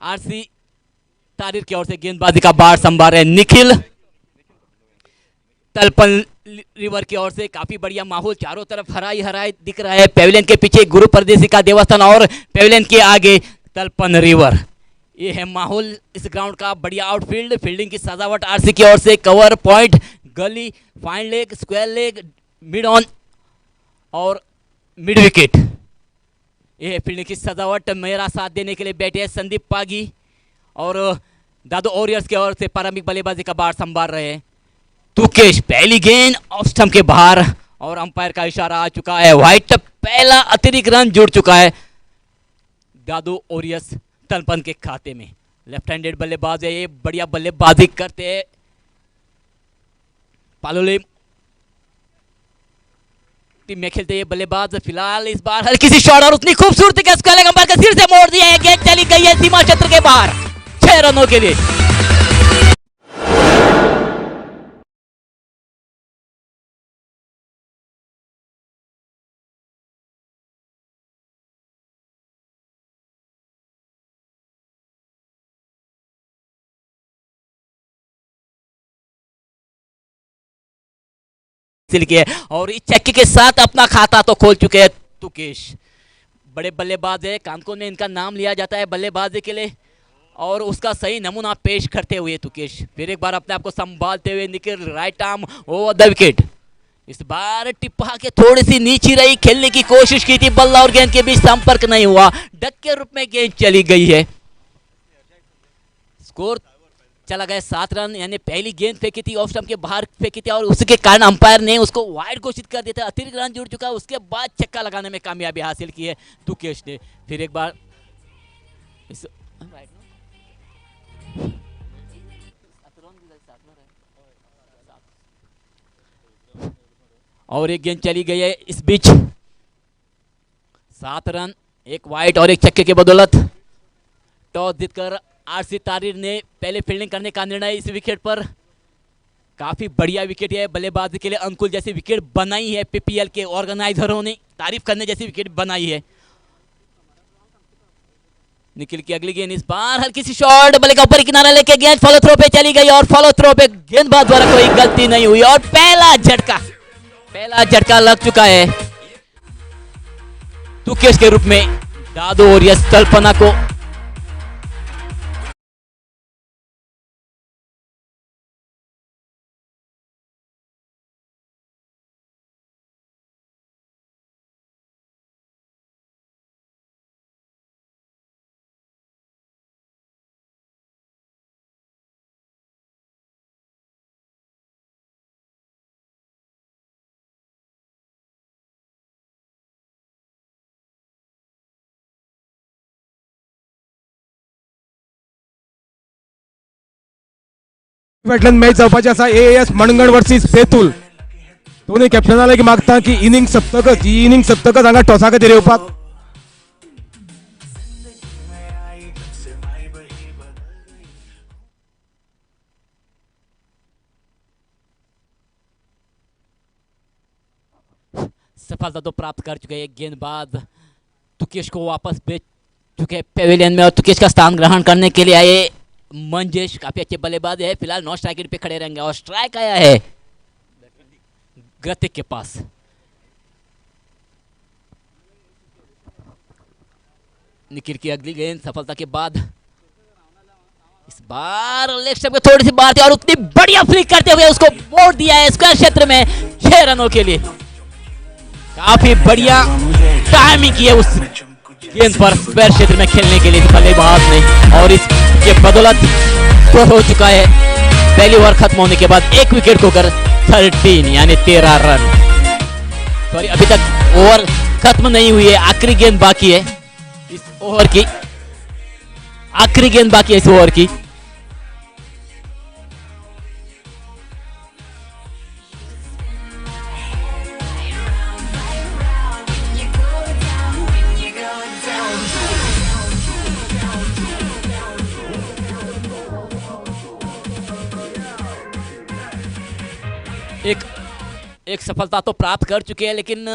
RC तारीर की ओर से गेंदबाजी का बार संभाल रहे निखिल। तलपन रिवर की ओर से काफी बढ़िया माहौल, चारों तरफ हराई हराई दिख रहा है। पेविलियन के पीछे गुरु परदेसी का देवस्थान और पेविलियन के आगे तलपन रिवर। ये है माहौल इस ग्राउंड का। बढ़िया आउटफील्ड, फील्डिंग की सजावट आरसी की ओर से, कवर पॉइंट, गली, fine leg, square leg, mid on और मिड विकेट। ये है फील्डिंग की सजावट। मेरा साथ देने के लिए बैठे हैं संदीप पागी और दादू वॉरियर्स की ओर से प्रारंभिक बल्लेबाजी का बार संभाल रहे हैं तुकेश। पहली गेंद ऑफ स्टंप के बाहर और अंपायर का इशारा आ चुका है। व्हाइट, पहला अतिरिक्त रन जुड़ चुका है दादू वॉरियर्स तलपन के खाते में। लेफ्ट हैंडेड बल्लेबाज है ये, बढ़िया बल्लेबाजी करते हैं पालोले टीम में खेलते हैं बल्लेबाज। फिलहाल इस बार हल्की सी शॉट और उतनी खूबसूरती के स्क्वायर लेग अंपायर का सिर से मोड़ दिया है। गेंद चली गई है सीमा क्षेत्र के बाहर 6 रनों के लिए। और इस चक्के के साथ अपना खाता तो खोल चुके हैं तुकेश। बड़े बल्लेबाज है, कानकों में इनका नाम लिया जाता है बल्लेबाजी के लिए और उसका सही नमूना पेश करते हुए तुकेश फिर एक बार अपने आप को संभालते हुए निकल right arm over the wicket. इस बार टिप्पा के थोड़ी सी नीचे रही, खेलने की कोशिश की थी, बल्ला और गेंद के बीच संपर्क नहीं हुआ, डक के रूप में गेंद चली गई है। स्कोर चला गया 7 रन, यानी पहली गेंद फेंकी थी ऑफ स्टंप के बाहर फेंकी थी और उसके कारण अंपायर ने उसको वाइड घोषित कर दिया था। अतिरिक्त रन जुड़ चुका है, उसके बाद छक्का लगाने में कामयाबी हासिल की है तुकेश ने। फिर एक बार और एक गेंद चली गई है इस बीच। 7 रन, एक वाइड और एक छक्के की बदौलत टॉस जीतकर आरसी तारीर ने पहले फील्डिंग करने का निर्णय इस विकेट पर। काफी बढ़िया विकेट है बल्लेबाजी के लिए, अनुकूल जैसी विकेट बनाई है पीपीएल के ऑर्गेनाइजरों ने, तारीफ करने जैसी विकेट बनाई है। निखिल की अगली गेंद, इस बार हल्की सी शॉट, बल्ले का ऊपर किनारा लेके गेंद फॉलो थ्रो पे चली गई और फॉलो थ्रो पे गेंदबाज द्वारा कोई गलती नहीं हुई और पहला झटका लग चुका है तुकेश के रूप में दादू वॉरियर्स तलपना को। वेटलैंड मॅच जावपाची आसा एएस मणगण वर्सीस बेतूल। दोनूय कॅप्टनाक मागता की इनिंग सप्तकच हांगा टॉसा खातीर येवपाक। सफलता तो प्राप्त कर चुके हैं गेंदबाज तुकेश को वापस भेज चुके हैं पेविलियन में और तुकेश का स्थान ग्रहण करने के लिए आए मंजेश। काफी अच्छे बल्लेबाज है, फिलहाल नॉन स्ट्राइक पे खड़े रहेंगे और स्ट्राइक आया है ग्रतिक के पास। निखिल की अगली गेंद सफलता के बाद, इस बार लेग स्टंप पे थोड़ी सी बात है और उतनी बढ़िया फ्लिक करते हुए उसको मोड़ दिया है स्क्वायर क्षेत्र में 6 रनों के लिए। काफी बढ़िया टाइमिंग की है उस गेंद पर स्क्वायर क्षेत्र में खेलने के लिए बल्लेबाज ने और इसके बदौलत स्कोर हो चुका है पहली ओवर खत्म होने के बाद 1 विकेट खोकर 13 यानी 13 रन। सॉरी, अभी तक ओवर खत्म नहीं हुई है, आखिरी गेंद बाकी है इस ओवर की, आखिरी गेंद बाकी है इस ओवर की। एक सफलता तो प्राप्त कर चुके हैं लेकिन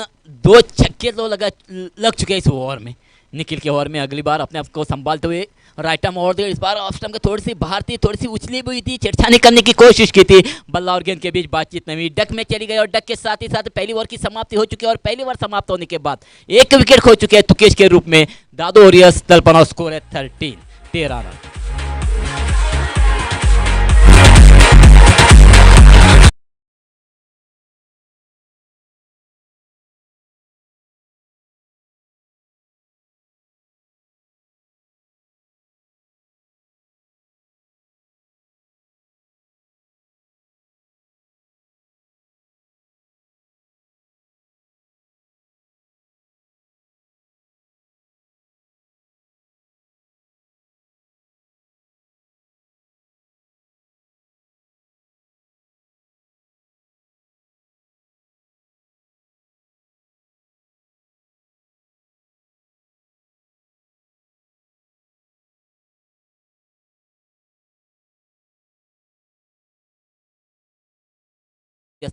2 छक्के तो लग चुके हैं इस ओवर में। निखिल के ओवर में अगली बार अपने आप को संभालते हुए राइट आर्म और इस बार ऑफ स्टंप के थोड़ी सी बाहर थी, थोड़ी सी उछली भी हुई थी, छेड़छानी करने की कोशिश की थी। बल्ला और गेंद के बीच बातचीत नहीं हुई, डक में चली गई और डक के साथ ही साथ पहली ओवर की समाप्ति हो चुकी है। और पहली ओवर समाप्त होने के बाद एक विकेट खो चुके हैं तुकेश के रूप में दादू वॉरियर्स तलपन और स्कोर है 13 रन।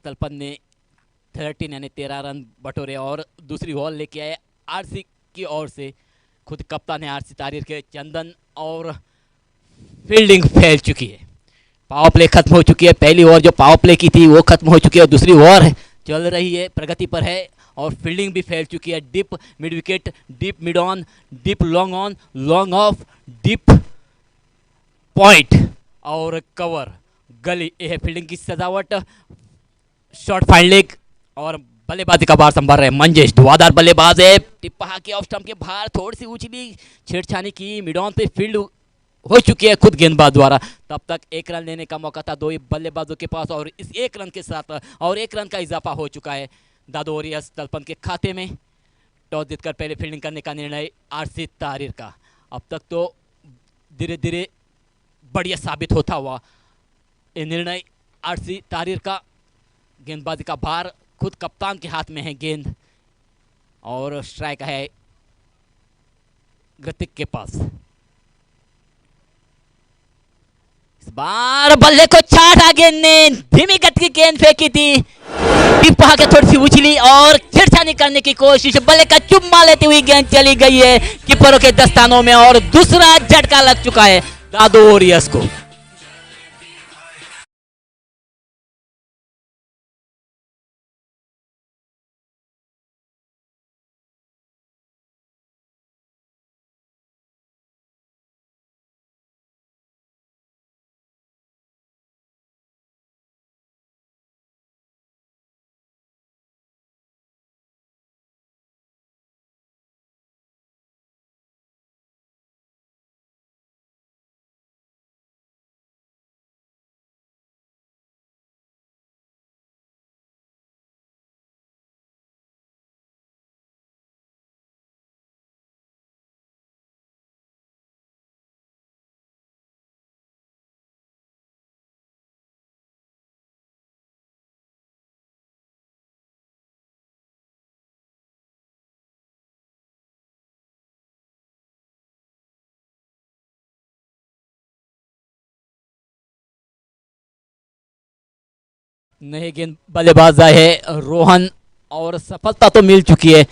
तलपन ने 13 यानी 13 रन बटोरे और दूसरी बॉल लेके आए आरसी की ओर से खुद कप्तान है आरसी तारीर के चंदन। और फील्डिंग फैल चुकी है, पावर प्ले खत्म हो चुकी है। पहली ओवर जो पावर प्ले की थी वो खत्म हो चुकी है, दूसरी ओवर चल रही है, प्रगति पर है। और फील्डिंग भी फैल चुकी है, deep mid wicket, deep mid on, long off, deep point और कवर गली। यह है फील्डिंग की सजावट। शॉर्ट फाइन लेग और बल्लेबाजी का बार संभाल रहे मंजेश, धुआंधार बल्लेबाज है। टिप्पा के ऑफ स्टंप के बाहर थोड़ी सी उछली, छेड़छानी की, मिड ऑन पे फील्ड हो चुकी है खुद गेंदबाज द्वारा। तब तक एक रन लेने का मौका था दो ही बल्लेबाजों के पास और इस एक रन के साथ और एक रन का इजाफा हो चुका है दादू वॉरियर्स तलपन के खाते में। टॉस जीतकर पहले फील्डिंग करने का निर्णय आरसी तारीर का। अब तक तो धीरे धीरे बढ़िया साबित होता हुआ ये निर्णय आरसी तारीर का। गेंदबाजी का भार खुद कप्तान के हाथ में है गेंद और स्ट्राइक है कृतिक के पास। इस बार बल्ले को छाटा गेंद ने, धीमी गति की गेंद फेंकी थी, टिप्पा के थोड़ी सी उछली और छेड़छानी करने की कोशिश, बल्ले का चुम्मा लेती हुई गेंद चली गई है कीपरों के दस्तानों में और दूसरा झटका लग चुका है दादू वॉरियर्स को। नए गेंद बल्लेबाज आए हैं रोहन और सफलता तो मिल चुकी है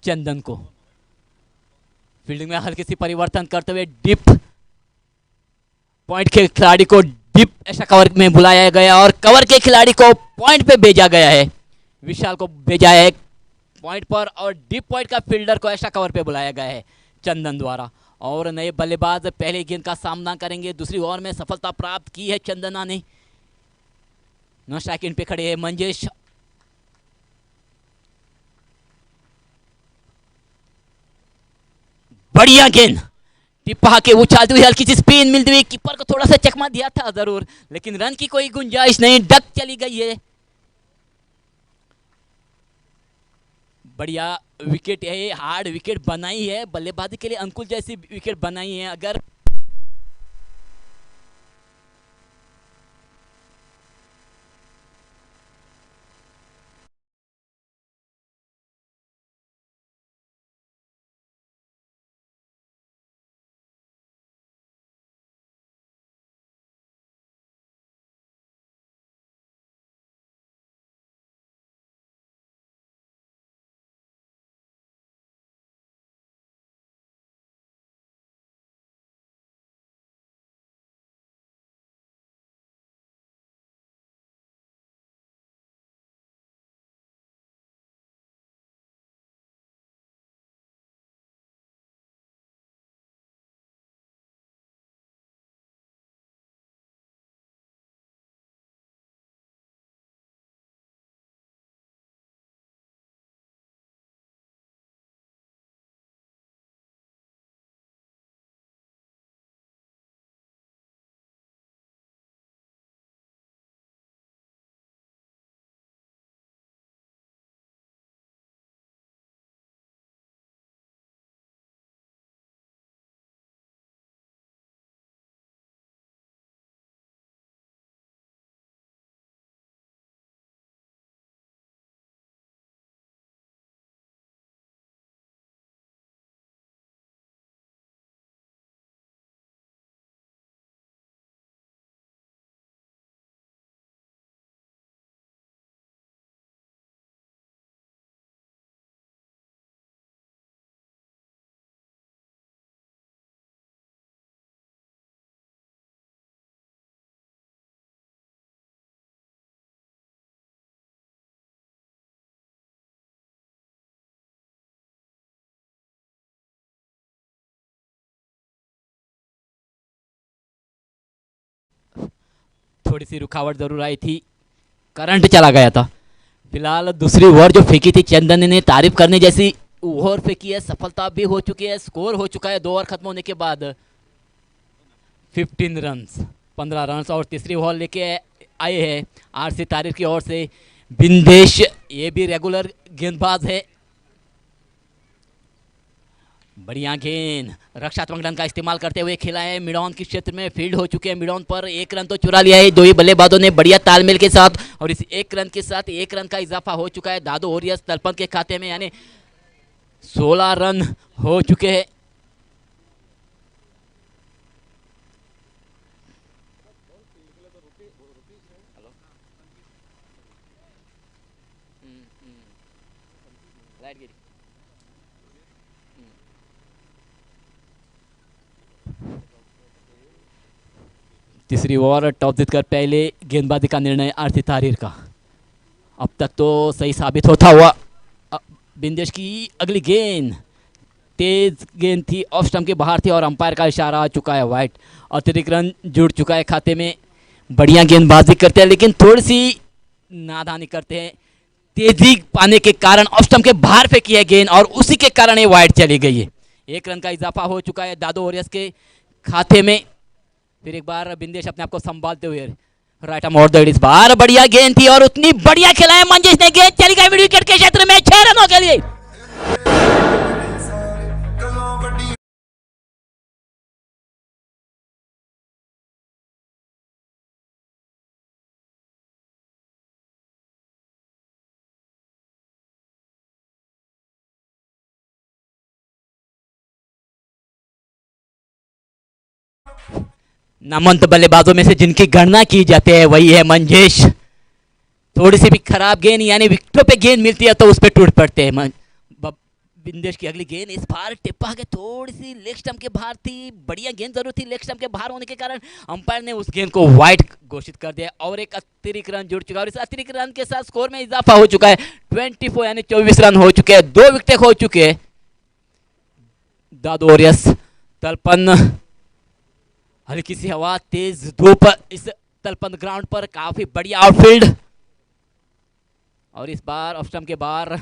चंदन को। फील्डिंग में हल्की सी परिवर्तन करते हुए डिप पॉइंट के खिलाड़ी को डिप ऐसा कवर में बुलाया गया और कवर के खिलाड़ी को पॉइंट पे भेजा गया है। विशाल को भेजा है पॉइंट पर और डिप पॉइंट का फील्डर को ऐसा कवर पे बुलाया गया है चंदन द्वारा। और नए बल्लेबाज पहले गेंद का सामना करेंगे। दूसरी ओवर में सफलता प्राप्त की है चंदना ने। नो स्ट्राइक इन पे खड़े हैं मंजेश। बढ़िया गेंद, टिप्पा के उछालती हुई हल्की सी स्पिन मिलती हुई, कीपर को थोड़ा सा चकमा दिया था जरूर, लेकिन रन की कोई गुंजाइश नहीं, डक चली गई है। बढ़िया विकेट है, हार्ड विकेट बनाई है, बल्लेबाजी के लिए अनुकूल जैसी विकेट बनाई है। अगर थोड़ी सी रुकावट जरूर आई थी, करंट चला गया था। फिलहाल दूसरी ओवर जो फेंकी थी चंदन ने तारीफ करने जैसी ओवर फेंकी है, सफलता भी हो चुकी है। स्कोर हो चुका है 2 ओवर खत्म होने के बाद 15 रन्स, 15 रन्स। और तीसरी ओवर लेके आए हैं आरसी तारीफ की ओर से बिंदेश, ये भी रेगुलर गेंदबाज है। बढ़िया गेंद रक्षात्मक रन का इस्तेमाल करते हुए खेला है। मिडॉन के क्षेत्र में फील्ड हो चुके हैं, मिडॉन पर 1 रन तो चुरा लिया है दो ही बल्लेबाजों ने बढ़िया तालमेल के साथ। और इस 1 रन के साथ 1 रन का इजाफा हो चुका है दादो ओरियस तलपन के खाते में, यानी 16 रन हो चुके हैं। तीसरी ओवर टॉप जीतकर पहले गेंदबाजी का निर्णय आरती तारीर का अब तक तो सही साबित होता हुआ। बिंदेश की अगली गेंद तेज गेंद थी, ऑफ स्टंप के बाहर थी और अंपायर का इशारा आ चुका है वाइट। अतिरिक्त रन जुड़ चुका है खाते में। बढ़िया गेंदबाजी करते हैं लेकिन थोड़ी सी नादानी करते हैं, तेजी पाने के कारण ऑफ स्टंप के बाहर फेंकी है गेंद और उसी के कारण ये वाइड चली गई है। 1 रन का इजाफा हो चुका है दादो ओरियस के खाते में। फिर एक बार बिंदेश अपने आप को संभालते हुए राइट आर्म और इस बार बढ़िया गेंद थी और उतनी बढ़िया खिला है मंजेश ने, गेंद चली गई मिड विकेट के क्षेत्र में 6 रनों के लिए। नामवंत बल्लेबाजों में से जिनकी गणना की जाती है वही है मंजेश। थोड़ी सी भी खराब गेंद यानी विकेटों पे गेंद मिलती है तो उस पर टूट पड़ते हैं। बिंदेश की अगली गेंद इस बार टिप्पा के थोड़ी सी लेग स्टंप के बाहर थी, बढ़िया गेंद जरूर थी, लेग स्टंप के बाहर होने के कारण अंपायर ने उस गेंद को वाइड घोषित कर दिया और एक अतिरिक्त रन जुड़ चुका है। और इस अतिरिक्त रन के साथ स्कोर में इजाफा हो चुका है 24 यानी 24 रन हो चुके हैं, 2 विकेट हो चुके हैं। दादो ओरियस तलपन, हल्की सी हवा, तेज धूप इस तलपन ग्राउंड पर, काफी बढ़िया आउटफील्ड। और इस बार ऑफ स्टंप के बाहर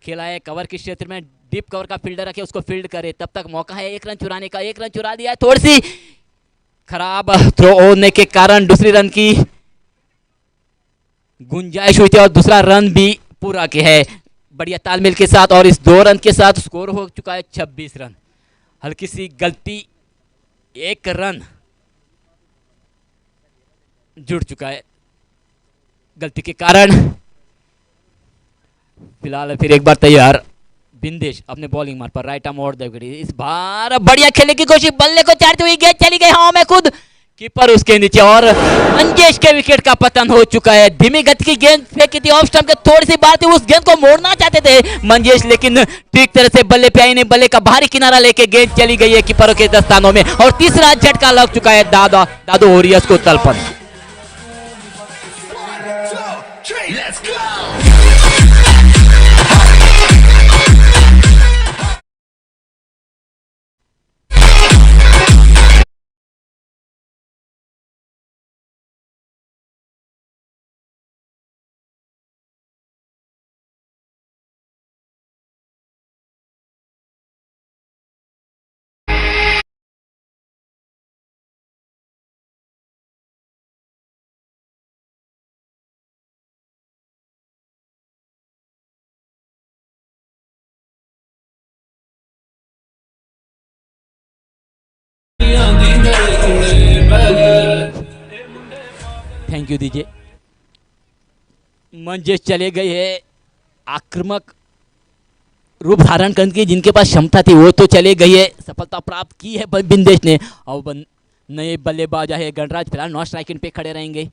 खेला है, कवर के क्षेत्र में डीप कवर का फील्डर रखे उसको फील्ड करे, तब तक मौका है 1 रन चुराने का। 1 रन चुरा दिया है, थोड़ी सी खराब थ्रो होने के कारण दूसरी रन की गुंजाइश हुई थी और दूसरा रन भी पूरा किया है बढ़िया तालमेल के साथ। और इस 2 रन के साथ स्कोर हो चुका है 26 रन। हल्की सी गलती, 1 रन जुड़ चुका है गलती के कारण। फिलहाल फिर एक बार तैयार बिंदेश अपने बॉलिंग मार्ग पर राइट आर्म और इस बार बढ़िया खेलने की कोशिश, बल्ले को चाटते हुए गेंद चली गई हवा में, खुद कीपर उसके नीचे और मंजेश के विकेट का पतन हो चुका है। धीमी गति की गेंद फेंकी थी, ऑफ स्टंप के थोड़ी सी बार थी, उस गेंद को मोड़ना चाहते थे मंजेश लेकिन ठीक तरह से बल्ले पे आई नहीं, बल्ले का बाहरी किनारा लेके गेंद चली गई है कीपरों के दस्तानों में और तीसरा झटका लग चुका है दादो ओरियस को तलपन। थैंक यू दीजिए। मंजेश चले गए हैं, आक्रामक रूप धारण करने की जिनके पास क्षमता थी वो तो चले गई है, सफलता प्राप्त की है बिंदेश ने। और नए बल्लेबाज है गणराज फिलहाल नॉन स्ट्राइकिंग पे खड़े रहेंगे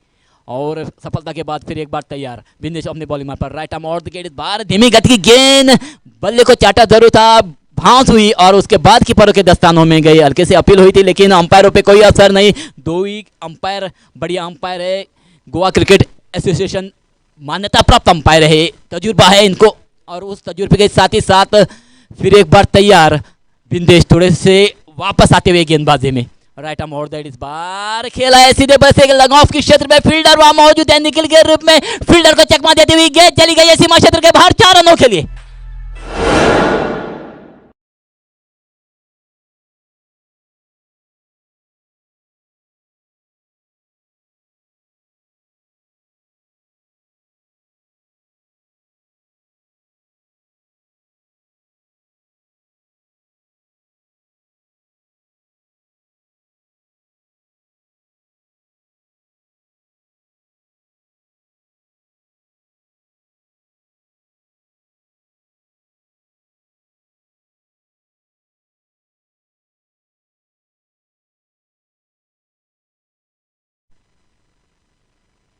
और सफलता के बाद फिर एक बार तैयार बिंदेश अपने बॉलिंग मार पर राइट आर्म और इस बार धीमी गति की गेंद, बल्ले को चाटा जरूर था, भांस हुई और उसके बाद कीपरों के दस्तानों में गई। हल्के से अपील हुई थी लेकिन अंपायरों पे कोई असर नहीं। 2 ही अंपायर बढ़िया अंपायर है, गोवा क्रिकेट एसोसिएशन मान्यता प्राप्त अंपायर है, तजुर्बा है इनको और उस तजुर्बे के साथ ही साथ फिर एक बार तैयार बिंदेश थोड़े से वापस आते हुए गेंदबाजी में राइट आर्म और दैट इस बार खेला है सीधे बस एक लॉन्ग ऑफ के क्षेत्र में, फील्डर वहां मौजूद है, निकल के रूप में फील्डर को चकमा देती हुई गेंद चली गई है सीमा क्षेत्र के बाहर 4 रनों के लिए।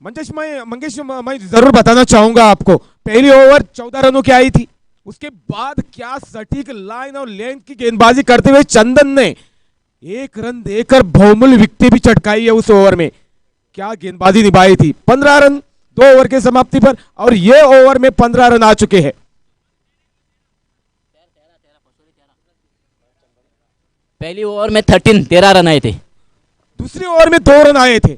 मंगेश मैं जरूर बताना चाहूंगा आपको, पहली ओवर 14 रनों की आई थी, उसके बाद क्या सटीक लाइन और लेंथ की गेंदबाजी करते हुए चंदन ने 1 रन देकर बहुमूल्य विकेट भी चटकाई है उस ओवर में। क्या गेंदबाजी निभाई थी, 15 रन 2 ओवर के समाप्ति पर, और ये ओवर में 15 रन आ चुके हैं। पहली ओवर में 13 रन आए थे, दूसरी ओवर में 2 रन आए थे,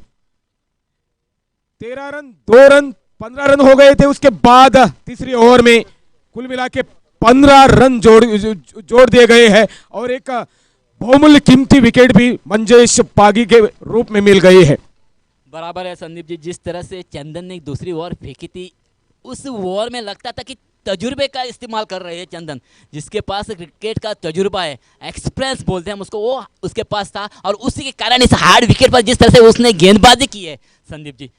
13 रन 2 रन 15 रन हो गए थे। उसके बाद तीसरी ओवर में कुल मिला के 15 रन जोड़ दिए गए हैं और एक बहुमूल्य कीमती विकेट भी मंजेश पागी के रूप में मिल गई है। बराबर है संदीप जी, जिस तरह से चंदन ने दूसरी ओवर फेंकी थी, उस ओवर में लगता था कि तजुर्बे का इस्तेमाल कर रहे हैं चंदन, जिसके पास क्रिकेट का तजुर्बा है, एक्सपीरियंस बोलते हैं हम उसको, वो उसके पास था और उसी के कारण इस हार्ड विकेट पर जिस तरह से उसने गेंदबाजी की है संदीप जी।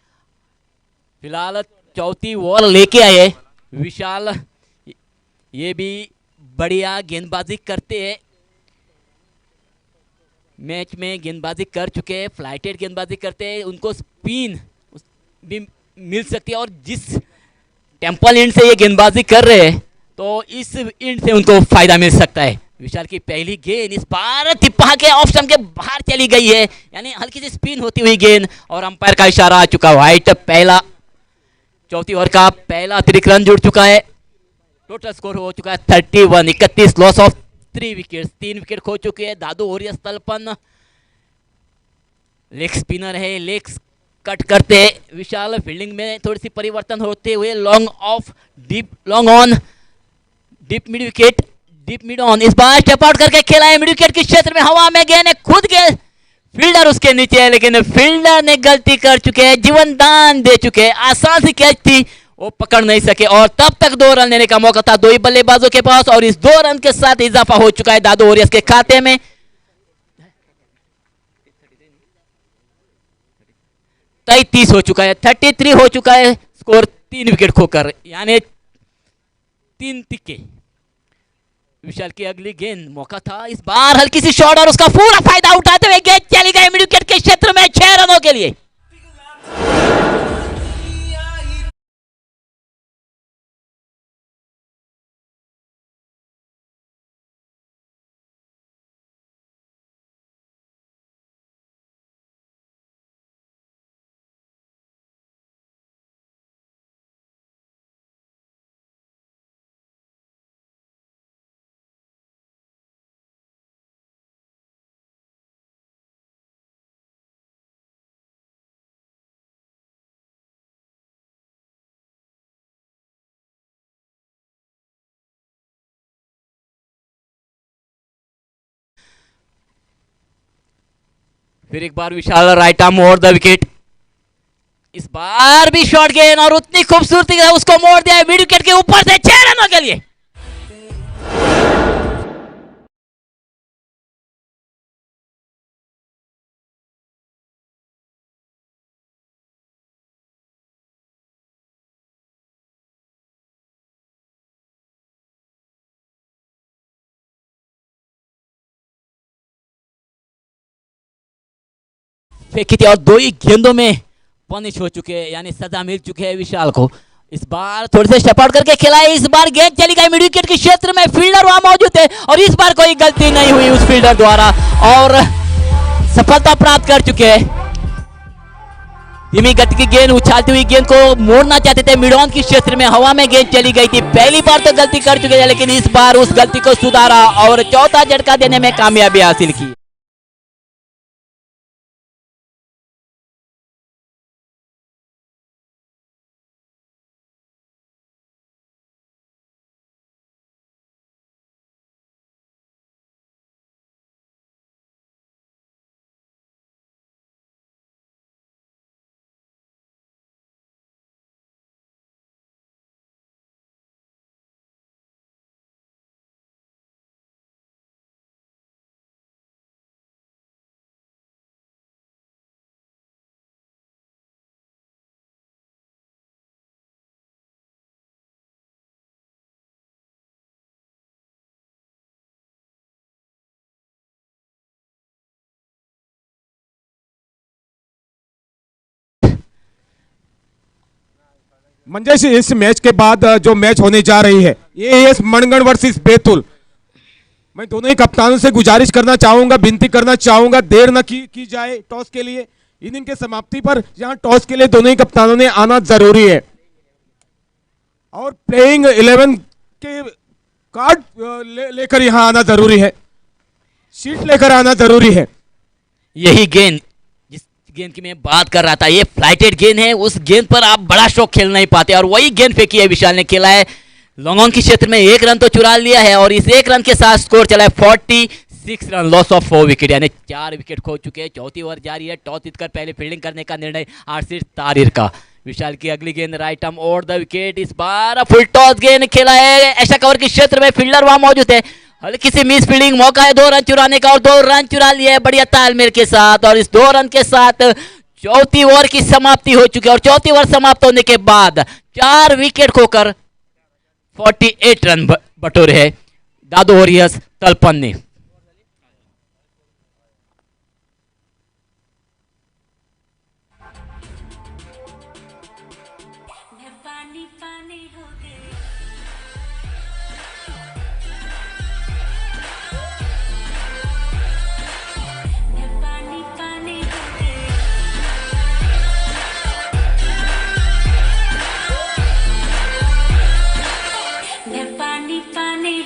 फिलहाल चौथी ओवर लेके आए विशाल, ये भी बढ़िया गेंदबाजी करते हैं, मैच में गेंदबाजी कर चुके हैं, फ्लाइटेड गेंदबाजी करते हैं, उनको स्पिन भी मिल सकती है और जिस टेम्पल एंड से ये गेंदबाजी कर रहे हैं तो इस एंड से उनको फायदा मिल सकता है। विशाल की पहली गेंद इस बार तिप्पा के ऑफ स्टंप के बाहर चली गई है, यानी हल्की सी स्पिन होती हुई गेंद, और अंपायर का इशारा आ चुका। वाइट पहला चौथी ओवर का पहला अतिरिक्त रन जुड़ चुका है, टोटल स्कोर हो चुका है 31, 31 लॉस ऑफ 3 विकेट, 3 विकेट खो चुके हैं। दादू ओरियस तलपन लेग स्पिनर है, लेग्स कट करते विशाल, फील्डिंग में थोड़ी सी परिवर्तन होते हुए long off deep long on deep mid wicket, deep mid on, इस बार स्टेप आउट करके खेला है मिड विकेट के क्षेत्र में, हवा में गेंद खुद के फील्डर उसके नीचे है, लेकिन फील्डर ने गलती कर चुके हैं, जीवन दान दे चुके हैं, आसान सी कैच थी वो पकड़ नहीं सके और तब तक 2 रन लेने का मौका था 2 ही बल्लेबाजों के पास, और इस 2 रन के साथ इजाफा हो चुका है दादू ओरियस के खाते में। 33 हो चुका है, 33 हो चुका है स्कोर, 3 विकेट खोकर, यानी 3 तिक्के। विशाल की अगली गेंद, मौका था इस बार हल्की सी शॉट और उसका पूरा फायदा उठाते हुए गेंद चली गई मिड विकेट के क्षेत्र में 6 रनों के लिए। फिर एक बार Vishal right arm over the wicket, इस बार भी शॉर्ट गेंद और उतनी खूबसूरती से उसको मोड़ दिया है मिड विकेट के ऊपर से 6 रनों के लिए। फेंकी थी और 2 ही गेंदों में पनिश हो चुके हैं, यानी सजा मिल चुके हैं विशाल को। इस बार थोड़ी से स्टेप आउट करके खेला है, इस बार गेंद चली गई मिड विकेट के क्षेत्र में, फील्डर वहां मौजूद है और इस बार कोई गलती नहीं हुई उस फील्डर द्वारा और सफलता प्राप्त कर चुके हैं। धीमी गति की गेंद उछालती हुई गेंद को मोड़ना चाहते थे मिड ऑन के क्षेत्र में, हवा में गेंद चली गई थी। पहली बार तो गलती कर चुके थे, लेकिन इस बार उस गलती को सुधारा और चौथा झटका देने में कामयाबी हासिल की। मंजेश, इस मैच के बाद जो मैच होने जा रही है ये एस मनगढ़ वर्सेस बैतूल, मैं दोनों ही कप्तानों से गुजारिश करना चाहूंगा, विनती करना चाहूंगा, देर न की जाए टॉस के लिए। इनिंग के समाप्ति पर यहाँ टॉस के लिए दोनों ही कप्तानों ने आना जरूरी है और प्लेइंग 11 के कार्ड लेकर यहाँ आना जरूरी है, शीट लेकर आना जरूरी है। यही गेंद, जिस गेंद की मैं बात कर रहा था, ये फ्लाइटेड गेंद है। उस गेंद पर आप बड़ा शॉट खेल नहीं पाते और वही गेंद फेंकी है विशाल ने, खेला है लॉन्ग ऑन के क्षेत्र में, एक रन तो चुरा लिया है और इस एक रन के साथ स्कोर चला है 46 रन, लॉस ऑफ 4 विकेट, यानी 4 विकेट खो चुके हैं। चौथी ओवर जारी है, टॉस जीतकर पहले फील्डिंग करने का निर्णय आरसीर तारिर का। विशाल की अगली गेंद right arm over the wicket, इस बार फुल टॉस गेंद खेला है, ऐसा कवर के क्षेत्र में फील्डर वहां मौजूद है, हल्की सी मिस फील्डिंग, मौका है 2 रन चुराने का और 2 रन चुरा लिया है बढ़िया तालमेल के साथ। और इस 2 रन के साथ चौथी ओवर की समाप्ति हो चुकी है और चौथी ओवर समाप्त होने के बाद 4 विकेट खोकर 48 रन बटोरे है दादू वॉरियर्स तलपन ने। पानी पानी हो गए, पानी पानी हो गए, पानी पानी।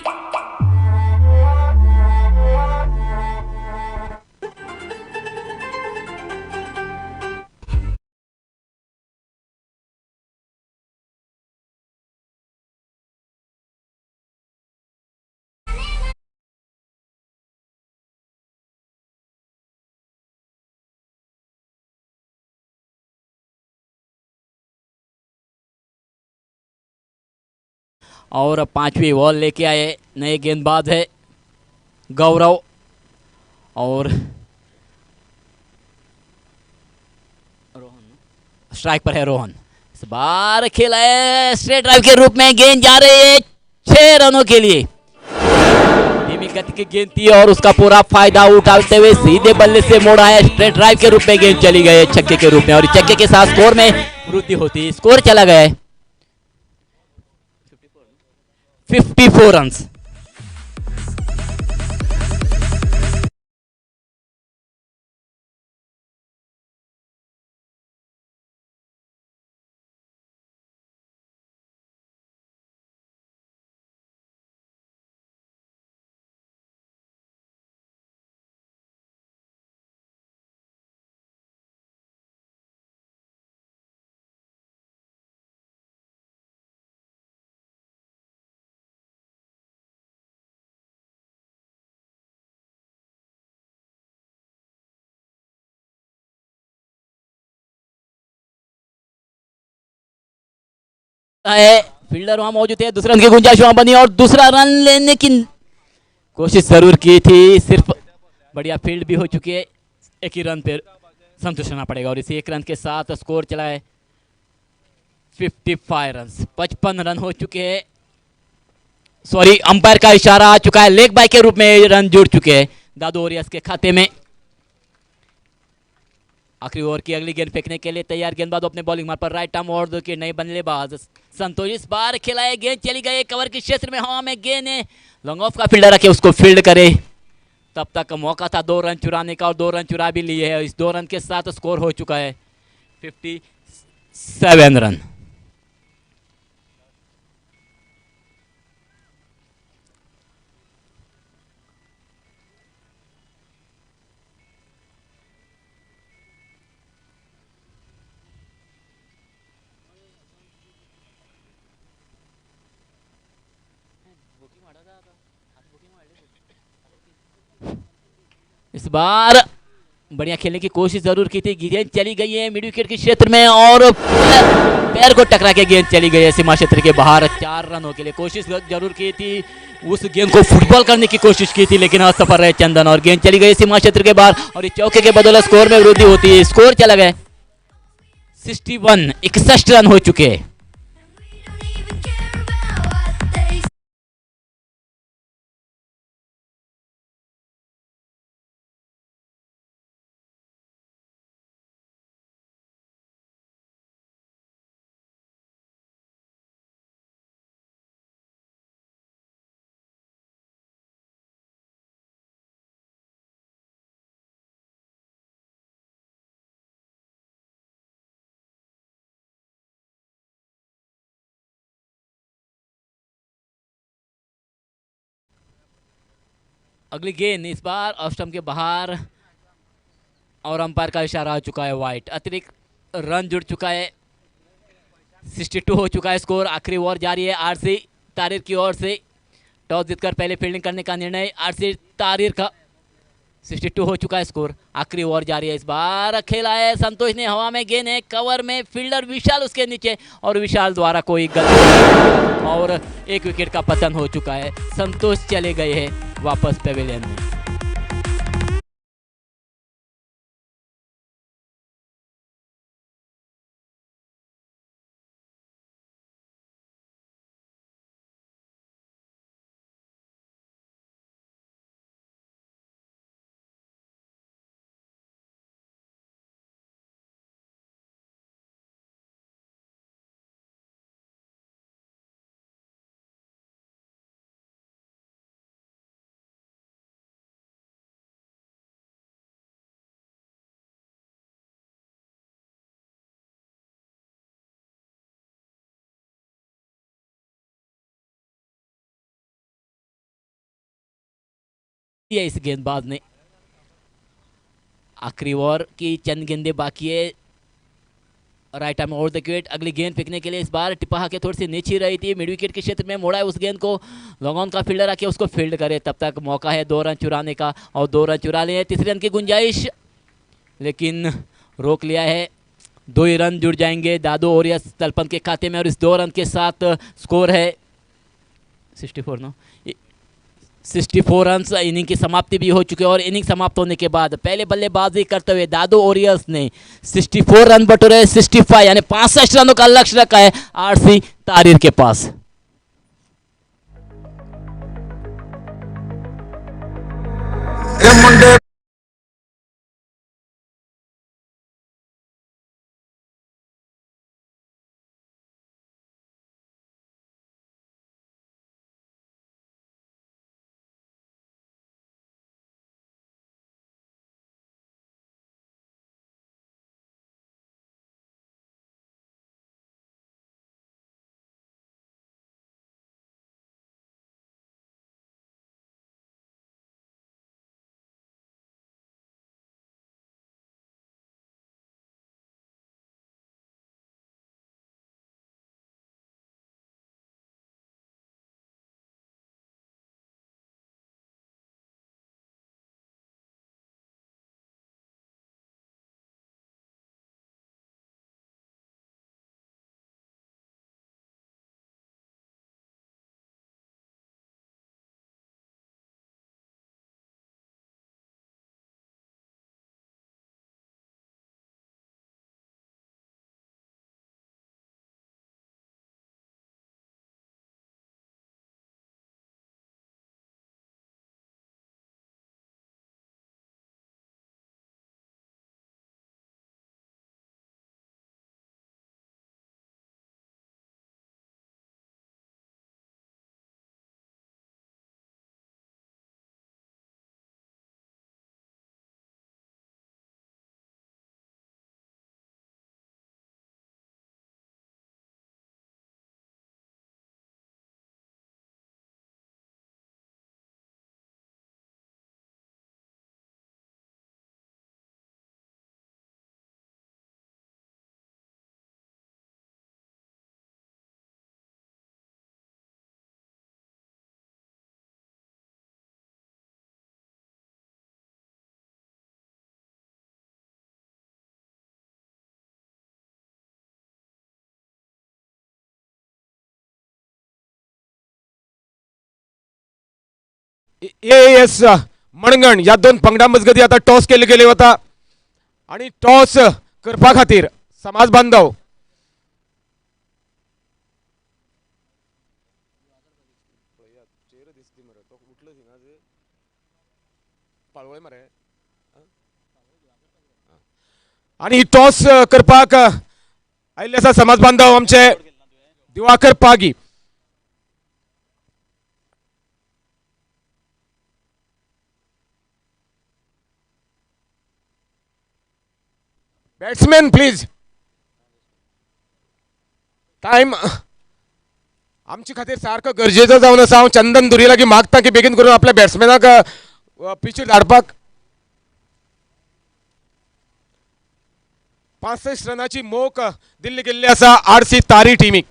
और अब 5वीं बॉल लेके आए नए गेंदबाज है गौरव और रोहन, स्ट्राइक पर है रोहन। इस बार खेला है स्ट्रेट ड्राइव के रूप में, गेंद जा रही है 6 रनों के लिए, धीमी गति की गेंद थी और उसका पूरा फायदा उठाते हुए सीधे बल्ले से मोड़ा है, स्ट्रेट ड्राइव के रूप में गेंद चली गई है छक्के के रूप में और इस छक्के के साथ स्कोर में वृद्धि होती है, स्कोर चला गया है 54 रन्स। है फील्डर वहां मौजूद है, दूसरे रन की गुंजाइश वहां बनी और दूसरा रन लेने की कोशिश जरूर की थी, सिर्फ बढ़िया फील्ड भी हो चुकी है, एक ही रन पे संतुष्ट रहना पड़ेगा और इसी एक रन के साथ स्कोर चला है 55 रन, 55 रन हो चुके हैं। सॉरी, अंपायर का इशारा आ चुका है, लेग बाय के रूप में रन जुड़ चुके हैं दादू वॉरियर्स के खाते में। आखिरी ओवर की अगली गेंद फेंकने के लिए तैयार, गेंदबाज अपने बॉलिंग मार्ग पर राइट आर्म और के नए बल्लेबाज संतोष, इस बार खेला है, गेंद चली गई कवर के क्षेत्र में, हवा में गेंद है, लॉन्ग ऑफ का फील्डर रखे उसको फील्ड करे, तब तक मौका था 2 रन चुराने का और 2 रन चुरा भी लिए है। इस 2 रन के साथ स्कोर हो चुका है 57 रन। इस बार बढ़िया खेलने की कोशिश जरूर की थी, गेंद चली गई है मिड विकेट के क्षेत्र में और पैर को टकरा के गेंद चली गई है सीमा क्षेत्र के बाहर। 4 रनों के लिए कोशिश जरूर की थी, उस गेंद को फुटबॉल करने की कोशिश की थी लेकिन असफल रहे चंदन और गेंद चली गई सीमा क्षेत्र के बाहर और इस चौके के बदौलत स्कोर में वृद्धि होती है, स्कोर चला गया 61, 61 रन हो चुके हैं। अगली गेंद इस बार ऑफ स्टंप के बाहर और अंपायर का इशारा आ चुका है वाइट। अतिरिक्त रन जुड़ चुका है, 62 हो चुका है स्कोर। आखिरी ओवर जारी है। आरसी तारिर की ओर से टॉस जीतकर पहले फील्डिंग करने का निर्णय आरसी तारिर का। 62 हो चुका है स्कोर। आखिरी ओवर जारी है। इस बार खेला है संतोष ने, हवा में गेंद है, कवर में फील्डर विशाल उसके नीचे और विशाल द्वारा कोई गलती और एक विकेट का पतन हो चुका है। संतोष चले गए हैं वापस पेविलियन में। ये इस गेंदबाज ने आखिरी ओवर की चंद गेंदें बाकी है। Right arm over the wicket. अगली गेंद फेंकने के लिए इस बार टिपा के थोड़ी सी नीचे रही थी, मिड विकेट के क्षेत्र में मोड़ा है उस गेंद को। लॉन्ग ऑन का फील्डर आके उसको फील्ड करे, तब तक मौका है 2 रन चुराने का और 2 रन चुरा लिए। तीसरे रन की गुंजाइश लेकिन रोक लिया है। 2 ही रन जुड़ जाएंगे दादू ओरियस तलपन के खाते में और इस 2 रन के साथ स्कोर है 64 नो 64 रन। इनिंग की समाप्ति भी हो चुकी है और इनिंग समाप्त होने के बाद पहले बल्लेबाजी करते हुए दादू ओरियल्स ने 64 रन बटोरे 65 यानी 65 रनों का लक्ष्य रखा है आरसी तारिर के पास। एएस मणगण या 2 पंगडा मजगती आता टॉस केले गेले होता आणि टॉस करपा खातीर समाज बांधव आणि टॉस करपाक आयिल्ले आसा समाज बांधव आमचे Diwakar Pagi. Batsman please time आमचे खातीर सारको गरजेचो जावन आसा। हांव चंदन दुरी लागीं मागता की बेगीन करून आपल्या बॅट्समॅनाक पिच धाडपाक 65 रनाची मोख दिल्ली गेल्ली आसा आरसी तारी टीमीक.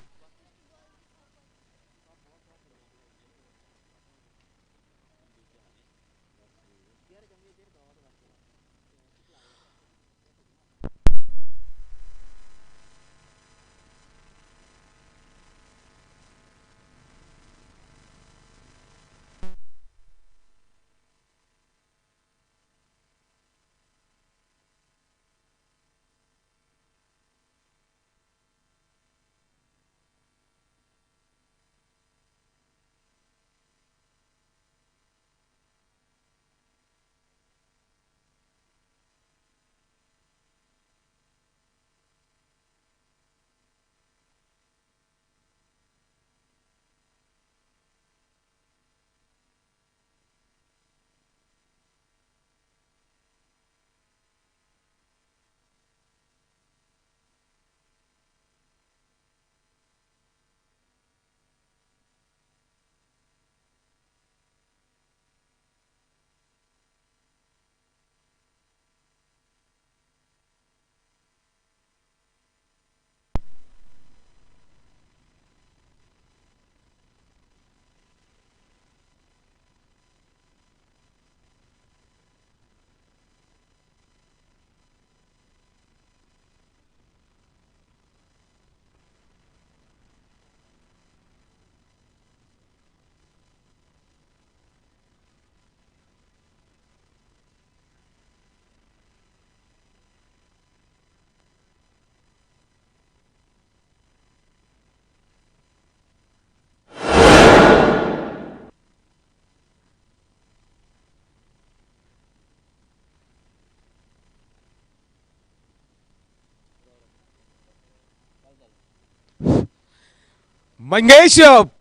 मंगेश,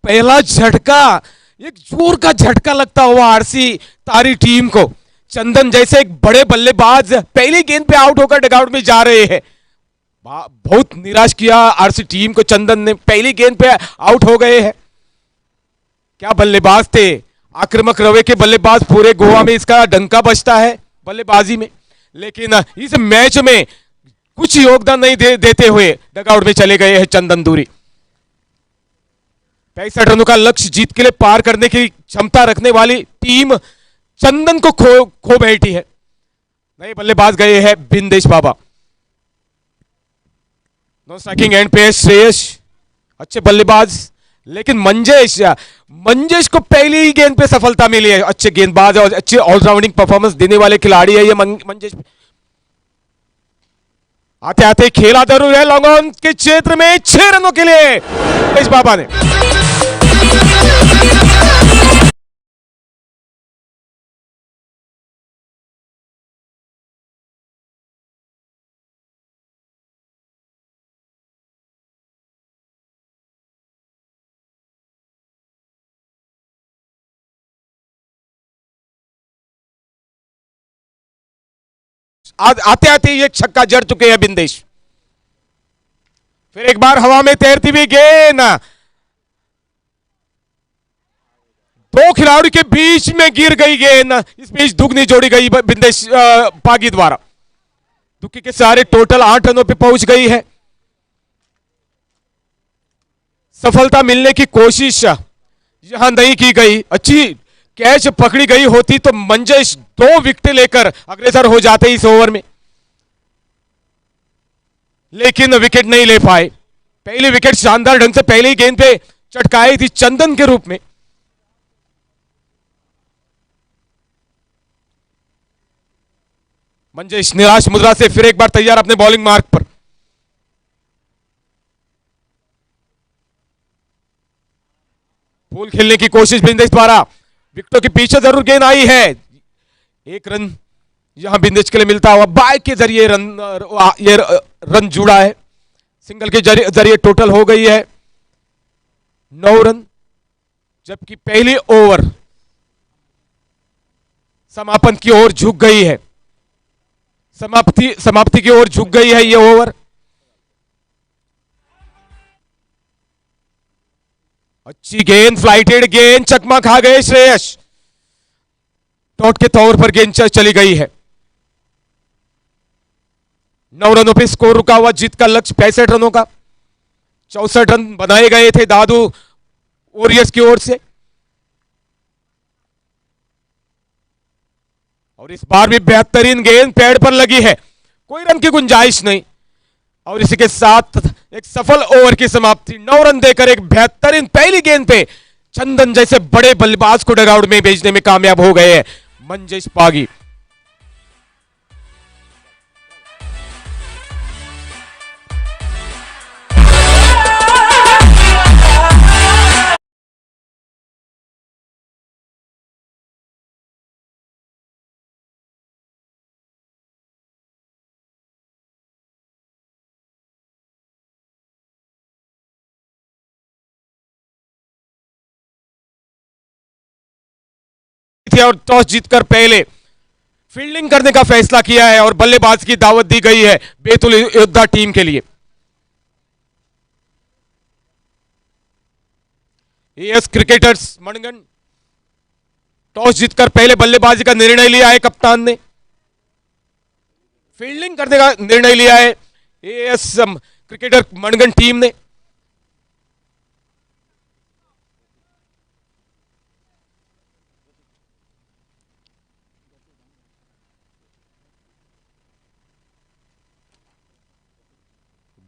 पहला झटका एक जोर का झटका लगता हुआ आरसी तारी टीम को. चंदन जैसे एक बड़े बल्लेबाज पहली गेंद पे आउट होकर डगआउट में जा रहे हैं. बहुत निराश किया आरसी टीम को चंदन ने. पहली गेंद पे आउट हो गए हैं. क्या बल्लेबाज थे, आक्रामक रवे के बल्लेबाज. पूरे गोवा में इसका डंका बजता है बल्लेबाजी में. लेकिन इस मैच में कुछ योगदान नहीं देते हुए डगआउट में चले गए हैं चंदन दूरी. 65 रनों का लक्ष्य जीत के लिए पार करने की क्षमता रखने वाली टीम चंदन को खो बैठी है. नए बल्लेबाज गए हैं बिंदेश बाबा. नो स्ट्राइकिंग एंड पे श्रेयस, अच्छे बल्लेबाज. लेकिन मंजेश को पहली ही गेंद पे सफलता मिली है. अच्छे गेंदबाज और अच्छे ऑलराउंडिंग परफॉर्मेंस देने वाले खिलाड़ी है ये मंजेश. आते आते खेला जरूर है लॉन्ग ऑन के क्षेत्र में 6 रनों के लिए बिंदेश बाबा ने. आते आते ये छक्का जड़ चुके हैं बिंदेश. फिर एक बार हवा में तैरती हुई गेंद दो खिलाड़ियों के बीच में गिर गई गेंद. इस बीच दुगनी जोड़ी गई बिंदेश पागी द्वारा. दुखी के सारे टोटल 8 रनों पे पहुंच गई है. सफलता मिलने की कोशिश यहां नहीं की गई. अच्छी कैच पकड़ी गई होती तो मंजेश 2 विकेट लेकर अग्रसर हो जाते इस ओवर में. लेकिन विकेट नहीं ले पाए. पहली विकेट शानदार ढंग से पहली गेंद पे चटकाई थी चंदन के रूप में. मंजेश निराश मुद्रा से फिर एक बार तैयार अपने बॉलिंग मार्ग पर. फूल खेलने की कोशिश बिंदेश द्वारा. विकेटों के पीछे जरूर गेंद आई है. 1 रन यहां बिंदेश के लिए मिलता हुआ. बाय के जरिए रन जुड़ा है. सिंगल के जरिए टोटल हो गई है 9 रन. जबकि पहली ओवर समापन की ओर झुक गई है. समाप्ति की ओर झुक गई है ये ओवर. अच्छी गेंद, फ्लाइटेड गेंद, चकमा खा गए श्रेयस. डॉट के तौर पर गेंद चली गई है। 9 रनों पे स्कोर रुका हुआ। जीत का लक्ष्य 65 रनों का। 64 रन बनाए गए थे दादू वॉरियर्स की ओर से, और इस बार भी बेहतरीन गेंद पैड पर लगी है, कोई रन की गुंजाइश नहीं। और इसी के साथ एक सफल ओवर की समाप्ति। 9 रन देकर एक बेहतरीन पहली गेंद पे चंदन जैसे बड़े बल्लेबाज को डगआउट में भेजने में कामयाब हो गए हैं मंजेश पागी। और टॉस जीतकर पहले फील्डिंग करने का फैसला किया है और बल्लेबाज की दावत दी गई है बैतुल योद्धा टीम के लिए। एएस क्रिकेटर्स मणगन टॉस जीतकर पहले बल्लेबाजी का निर्णय लिया है। कप्तान ने फील्डिंग करने का निर्णय लिया है एएस क्रिकेटर मणगन टीम ने।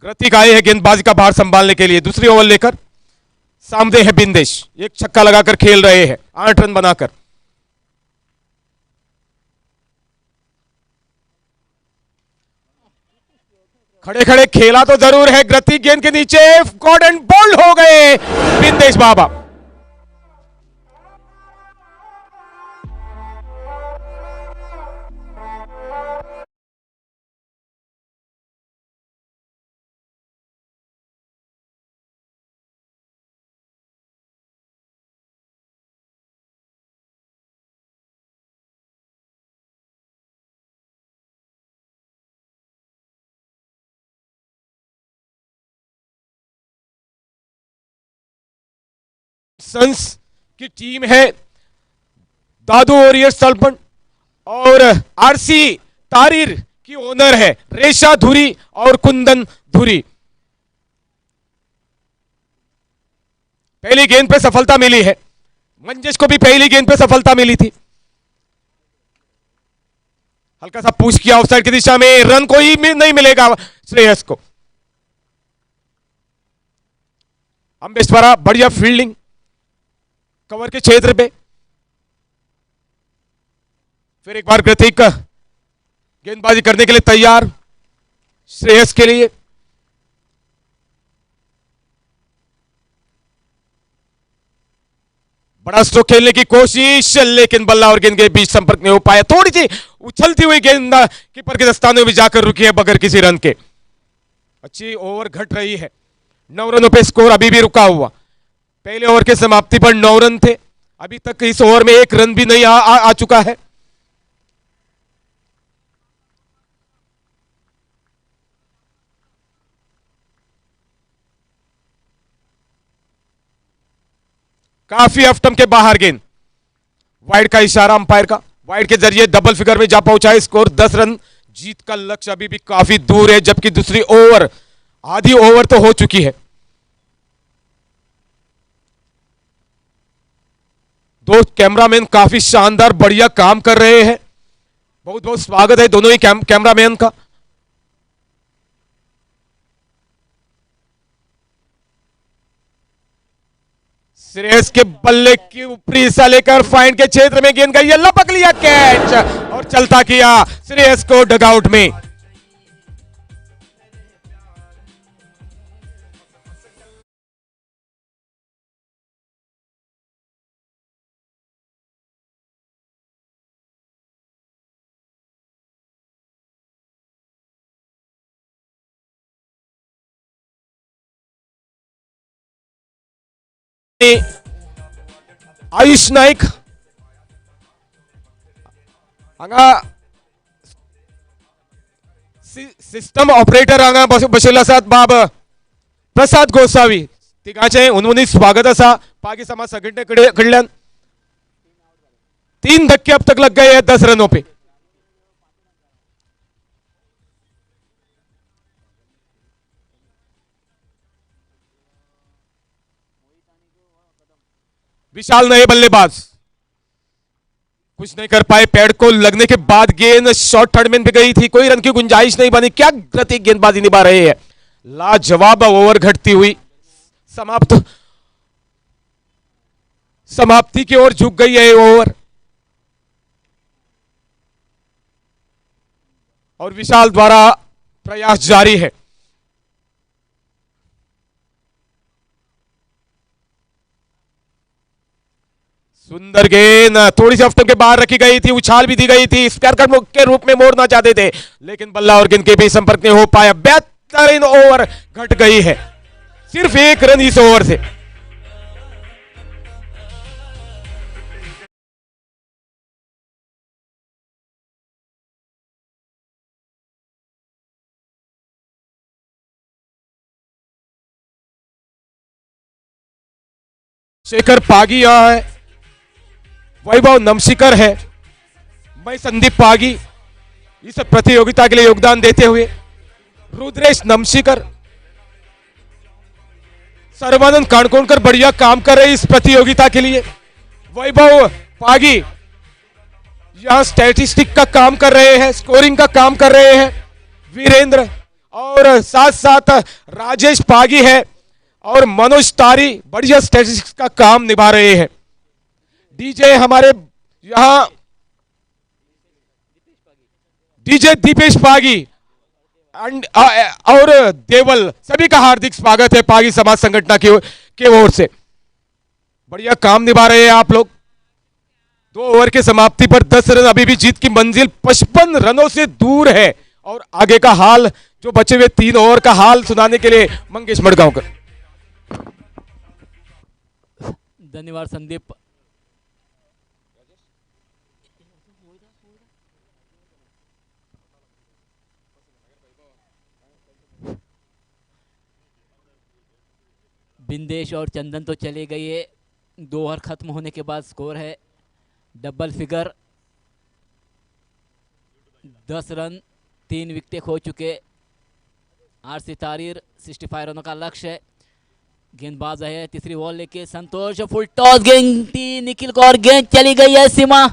कृतिक आए हैं गेंदबाजी का भार संभालने के लिए। दूसरी ओवर लेकर सामने है बिंदेश, एक छक्का लगाकर खेल रहे हैं 8 रन बनाकर। खड़े खड़े खेला तो जरूर है। कृतिक गेंद के नीचे गॉड एंड बोल्ड हो गए बिंदेश बाबा। सन्स की टीम है दादू वॉरियर्स तलपन, और आरसी तारीर की ओनर है रेशा धुरी और कुंदन धुरी। पहली गेंद पे सफलता मिली है, मंजेश को भी पहली गेंद पे सफलता मिली थी। हल्का सा पुश किया ऑफसाइड की दिशा में, रन कोई नहीं मिलेगा श्रेयस को। अंबेस्वरा बढ़िया फील्डिंग कवर के क्षेत्र पे। फिर एक बार कृतिक गेंदबाजी करने के लिए तैयार श्रेयस के लिए। बड़ा स्ट्रोक खेलने की कोशिश, लेकिन बल्ला और गेंद के बीच संपर्क नहीं हो पाया। थोड़ी सी उछलती हुई गेंद कीपर के दस्ताने में जाकर रुकी है बगैर किसी रन के। अच्छी ओवर घट रही है। 9 रनों पे स्कोर अभी भी रुका हुआ। पहले ओवर के समाप्ति पर 9 रन थे। अभी तक इस ओवर में 1 रन भी नहीं आ चुका है। काफी अफटम के बाहर गेंद। वाइड का इशारा अंपायर का। वाइड के जरिए डबल फिगर में जा पहुंचा है स्कोर 10 रन। जीत का लक्ष्य अभी भी काफी दूर है, जबकि दूसरी ओवर आधी ओवर तो हो चुकी है। दो कैमरामैन काफी शानदार बढ़िया काम कर रहे हैं। बहुत बहुत स्वागत है दोनों ही कैमरामैन का। श्रेयस के बल्ले की ऊपरी हिस्सा लेकर फाइंड के क्षेत्र में गेंद गई, लपक लिया कैच और चलता किया श्रेयस को डगआउट में। आयुष नाईक हांगा सिस्टम ऑपरेटर हांगा बशिल्लो आसात बाब प्रसाद गोसावी, तिगांचे उनवनी स्वागत आसा पागी समाज संघटने कडल्यान। 3 धक्के अब तक लग गए हैं 10 रनों पे। विशाल नए बल्लेबाज कुछ नहीं कर पाए, पैड को लगने के बाद गेंद शॉर्ट थर्ड मैन पे गई थी, कोई रन की गुंजाइश नहीं बनी। क्या गति गेंदबाजी निभा रहे हैं, लाजवाब ओवर घटती हुई समाप्ति की ओर झुक गई है ओवर। और विशाल द्वारा प्रयास जारी है। सुंदर गेंद थोड़ी सी ऑफ स्टंप के बाहर रखी गई थी, उछाल भी दी गई थी, स्क्वायर कट के रूप में मोड़ना चाहते थे, लेकिन बल्ला और गेंद के बीच संपर्क नहीं हो पाया। बेहतरीन ओवर घट गई है, सिर्फ 1 रन इस ओवर से। शेखर पागी यहां है, वैभव नमशिकर है, मैं संदीप पागी इस प्रतियोगिता के लिए योगदान देते हुए, रुद्रेश नमशिकर, सर्वानंद काणकोणकर बढ़िया काम कर रहे इस प्रतियोगिता के लिए, वैभव पागी यहां स्टैटिस्टिक का काम कर रहे हैं, स्कोरिंग का काम कर रहे हैं, वीरेंद्र और साथ साथ राजेश पागी है और मनोज तारी बढ़िया स्टैटिस्टिक्स का काम निभा रहे हैं। डीजे हमारे यहां डीजे दीपेश पागी और देवल, सभी का हार्दिक स्वागत है पागी समाज संगठन की ओर से। बढ़िया काम निभा रहे हैं आप लोग। 2 ओवर के समाप्ति पर 10 रन, अभी भी जीत की मंजिल 55 रनों से दूर है। और आगे का हाल, जो बचे हुए 3 ओवर का हाल सुनाने के लिए मंगेश मडगांवकर। धन्यवाद संदीप। बिंदेश और चंदन तो चले गए है। 2 ओवर खत्म होने के बाद स्कोर है डबल फिगर, 10 रन, 3 विकेटें खो चुके। आरसी तारीर 65 रनों का लक्ष्य है। गेंदबाज है तीसरी बॉल लेके संतोष, फुल टॉस गेंद थी निखिल को और गेंद चली गई है सीमा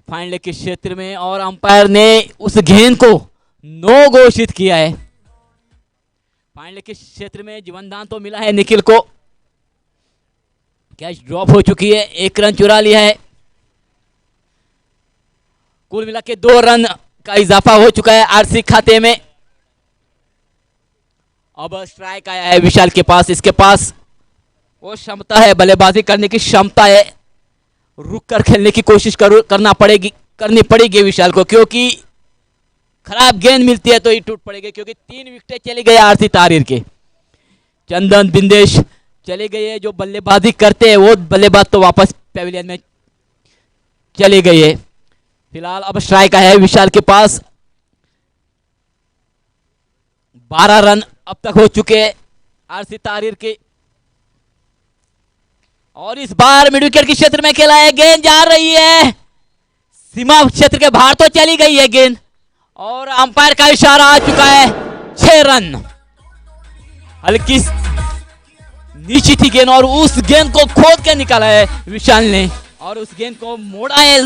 फाइन लेग के क्षेत्र में और अंपायर ने उस गेंद को नो घोषित किया है। फाइन लेग के क्षेत्र में जीवनदान तो मिला है निखिल को, कैच ड्रॉप हो चुकी है, 1 रन चुरा लिया है। कुल मिला के 2 रन का इजाफा हो चुका है आरसी खाते में। अब स्ट्राइक आया है विशाल के पास, इसके पास वो क्षमता है, बल्लेबाजी करने की क्षमता है। रुक कर खेलने की कोशिश करनी पड़ेगी विशाल को, क्योंकि खराब गेंद मिलती है तो ये टूट पड़ेगी, क्योंकि 3 विकेटें चली गई आरसी तारीर के। चंदन बिंदेश चले गए, जो बल्लेबाजी करते हैं वो बल्लेबाज तो वापस पेविलियन में चले गए। फिलहाल अब स्ट्राइक है विशाल के पास। 12 रन अब तक हो चुके आरसी तारीर के, और इस बार मिड विकेट के क्षेत्र में खेला है, गेंद जा रही है सीमा क्षेत्र के बाहर, तो चली गई है गेंद और अंपायर का इशारा आ चुका है। 6 रन, हल्की नीची थी गेंद और उस गेंद को खोद के निकाला है विशाल ने और उस गेंद को मोड़ा है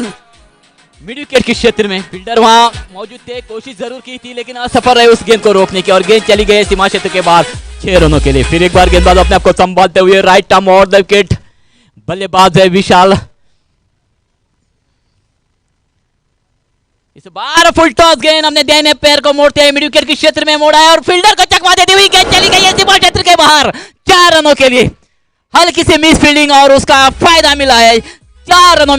मिड विकेट के क्षेत्र में। फील्डर वहां मौजूद थे, कोशिश जरूर की थी लेकिन असफल रहे उस गेंद को रोकने की और गेंद चली गई सीमा क्षेत्र के बाहर 6 रनों के लिए। फिर एक बार गेंदबाज अपने आप को संभालते हुए राइट आर्म और द विकेट, बल्लेबाज है विशाल। इस बार फुल टॉस गेंद हमने दाहिने पैर को मोड़ते हुए मिड विकेट के क्षेत्र में मोड़ा है और फील्डर को चकमा देती हुई गेंद चली गई है सीमा क्षेत्र के बाहर 4 रनों के लिए। हल्की सी मिस फील्डिंग और उसका फायदा मिला है 4 रनों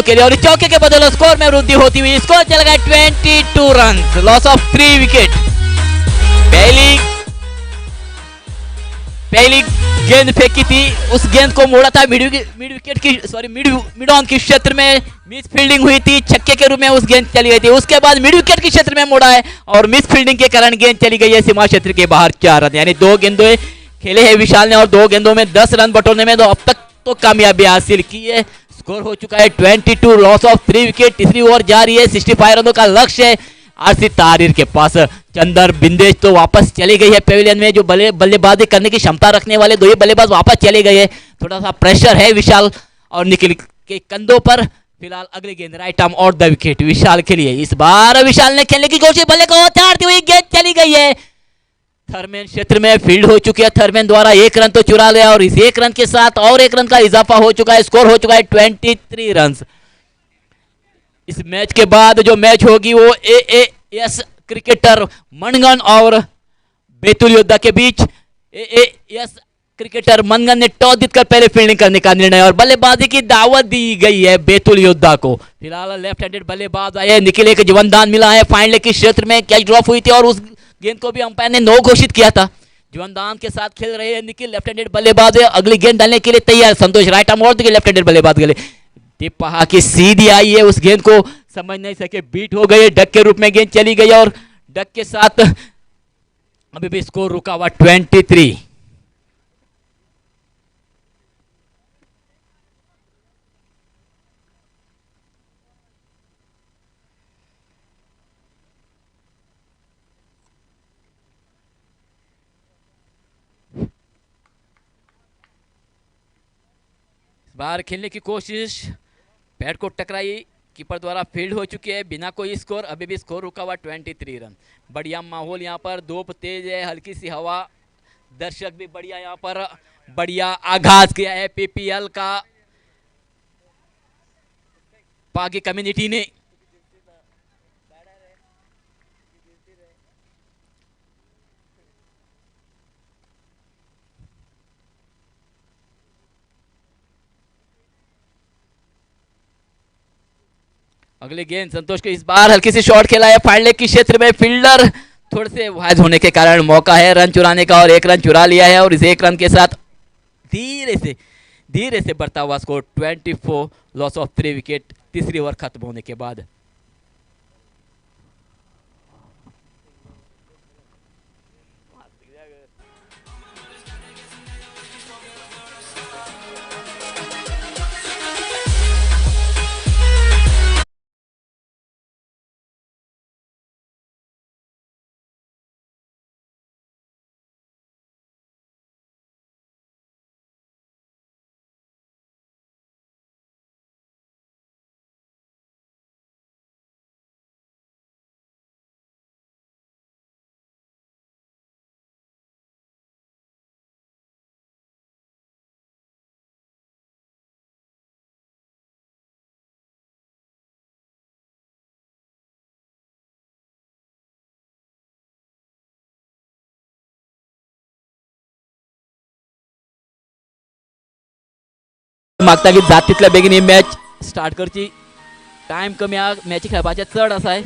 के लिए और चौके के बदले स्कोर में वृद्धि होती हुई स्कोर चल गया 22 रन, लॉस ऑफ 3 विकेट। पहली गेंद फेंकी थी, उस गेंद को मोड़ा था मिड ऑन के क्षेत्र में, मिस फील्डिंग हुई थी, छक्के के रूप में उस गेंद चली गई थी। उसके बाद मिड विकेट के क्षेत्र में मोड़ा है और मिस फील्डिंग के कारण गेंद चली गई है सीमा क्षेत्र के बाहर 4 रन। यानी 2 गेंदों खेले हैं विशाल ने और 2 गेंदों में 10 रन बटोरने में तो अब तक तो कामयाबी हासिल की है। स्कोर हो चुका है 22, लॉस ऑफ 3 विकेट। तीसरी ओवर जारी है, 65 रनों का लक्ष्य है आरसी तारीर के पास। चंदर बिंदेश तो वापस चली गई है पेविलियन में, जो बल्लेबाजी करने की क्षमता रखने वाले दो ही बल्लेबाज वापस चले गए हैं। थोड़ा सा प्रेशर है विशाल और निखिल के कंधों पर। फिलहाल अगली गेंद राइट आर्म और द विकेट विशाल के लिए। इस बार विशाल ने खेलने की कोशिश, बल्ले को उतारती हुई गेंद चली गई है। थर्मेन क्षेत्र में फील्ड हो चुकी है। थर्मेन द्वारा 1 रन तो चुरा लिया और इस 1 रन के साथ और 1 रन का इजाफा हो चुका है। स्कोर हो चुका है 23 रन। इस मैच के बाद जो मैच होगी वो एएएस क्रिकेटर मनगन और बैतूल योद्धा के बीच। एएएस क्रिकेटर मनगन ने टॉस जीतकर पहले फील्डिंग करने का निर्णय और बल्लेबाजी की दावत दी गई है बैतूल योद्धा को। फिलहाल लेफ्ट हैंडेड बल्लेबाज आए, निखिल एक जीवनदान मिला है। फाइनल के क्षेत्र में कैच ड्रॉप हुई थी और उस गेंद को भी अंपायर ने नो घोषित किया था। जीवनदान के साथ खेल रहे हैं निखिल, लेफ्ट हैंडेड बल्लेबाज है, अगली गेंद डालने के लिए तैयार। संतोष राइट आर्म और लेफ्ट हैंडेड बल्लेबाज के लिए टिप पहा की सीधी आई है, उस गेंद को समझ नहीं सके, बीट हो गई, डक के रूप में गेंद चली गई और डक के साथ अभी भी स्कोर रुका हुआ 23। बाहर खेलने की कोशिश, बैट को टकराई, कीपर द्वारा फील्ड हो चुकी है, बिना कोई स्कोर। अभी भी स्कोर रुका हुआ 23 रन। बढ़िया माहौल यहाँ पर, धूप तेज है, हल्की सी हवा, दर्शक भी बढ़िया यहाँ पर बढ़िया आगाज किया है पीपीएल का पागी कम्युनिटी ने। अगली गेंद संतोष के, इस बार हल्की सी शॉट खेला है फाइनल के क्षेत्र में। फील्डर थोड़े से वाइज होने के कारण मौका है रन चुराने का और 1 रन चुरा लिया है और इस 1 रन के साथ धीरे से बढ़ता हुआ स्कोर 24, लॉस ऑफ 3 विकेट तीसरी ओवर खत्म होने के बाद। मागता की जात तितल्या बेगीन ही मॅच स्टार्ट करची। टाइम कमी हा, मॅची खेळपाचे चढ आसाय।